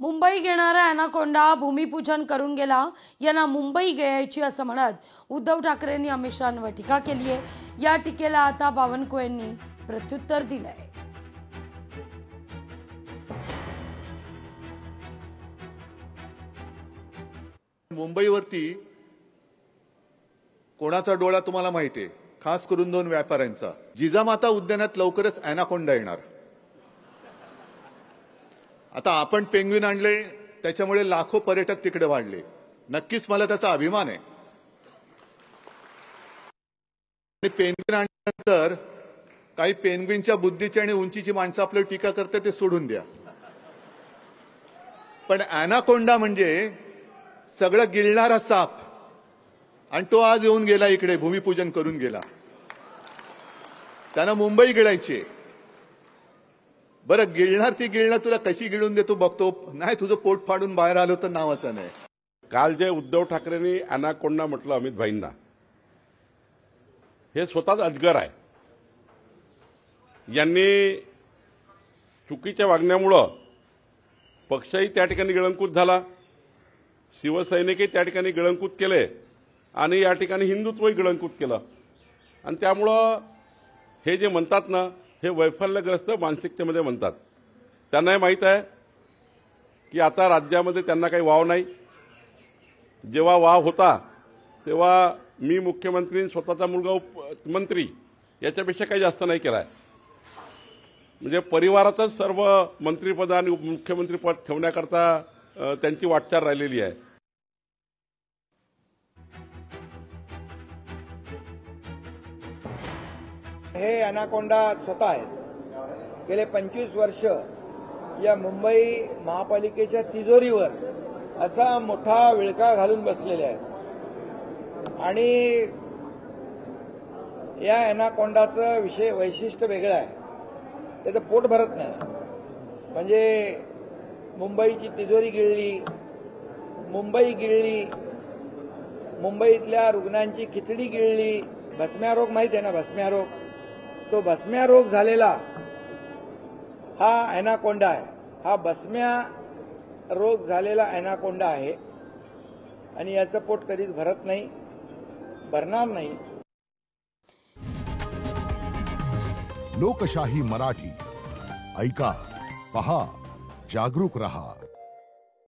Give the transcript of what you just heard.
मुंबई घेणारा अॅनाकोंडा भूमिपूजन करून गेला, यांना मुंबई गिळायची असं म्हणत उद्धव ठाकरेंनी अमित शहांवर टीका केली आहे। या टीकेला आता बावनकुळेंनी प्रत्युत्तर दिलंय। मुंबईवरती कोणाचा डोळा तुम्हाला माहिती आहे? खास करून दोन व्यापाऱ्यांचा। जिजामाता उद्यानात लवकरच अॅनाकोंडा येणार। आता आपण पेंग्विन आणले, त्याच्यामुळे लाखो पर्यटक तिकडे वाढले। नक्कीच मला त्याचा अभिमान आहे। आणि पेंग्विन आणल्यानंतर काही पेंग्विनच्या बुद्धीची आणि उंचीची माणसं आपल्याला टीका करते, ते सोडून द्या। पण अॅनाकोंडा म्हणजे सगळं गिळणारा साप, आणि तो आज येऊन गेला इकडे, भूमिपूजन करून गेला। त्यानं मुंबई गिळायची। बरं, गिळणार ती गिळणार, तुला कशी गिळून देतो बघतो। नाही, तुझं पोट फाडून बाहेर आलो तर नावाचं नाही। काल जे उद्धव ठाकरेंनी अॅनाकोंडा म्हटलं अमित भाईंना, हे स्वतःच अजगर आहे। यांनी चुकीच्या वागण्यामुळं पक्षही त्या ठिकाणी गिळंकृत झाला, शिवसैनिकही त्या ठिकाणी गिळंकृत केले, आणि या ठिकाणी हिंदुत्वही गिळंकृत केलं। आणि त्यामुळं हे जे म्हणतात ना, हे वैफल्यग्रस्त मानसिकतेमध्ये म्हणतात। त्यांनाही माहीत आहे की आता राज्यामध्ये त्यांना काही वाव नाही। जेव्हा वाव होता तेव्हा मी मुख्यमंत्री, स्वतःचा मुलगा मंत्री, याच्यापेक्षा काही जास्त नाही केलाय। म्हणजे परिवारातच सर्व मंत्रिपद आणि मुख्यमंत्रीपद ठेवण्याकरता त्यांची वाटचाल राहिलेली आहे। हे अॅनाकोंडा स्वतः आहेत। गेले 25 वर्ष या मुंबई महापालिकेच्या तिजोरीवर असा मोठा विळखा घालून बसलेले आहेत। आणि या अॅनाकोंडाचं वैशिष्ट्य वेगळं आहे, त्याचं पोट भरत नाही। म्हणजे मुंबईची तिजोरी गिळली, मुंबई गिळली, मुंबईतल्या रुग्णांची खिचडी गिळली। भस्म्या रोग माहिती आहे ना, भस्म्या रोग, तो भस्म्या रोग झालेला हा अॅनाकोंडा आहे। हा भस्म्या रोग झालेला अॅनाकोंडा आहे, आणि याचं पोट कधीच भरत नाही, भरणार नाही। लोकशाही मराठी ऐका, पहा, जागरूक रहा।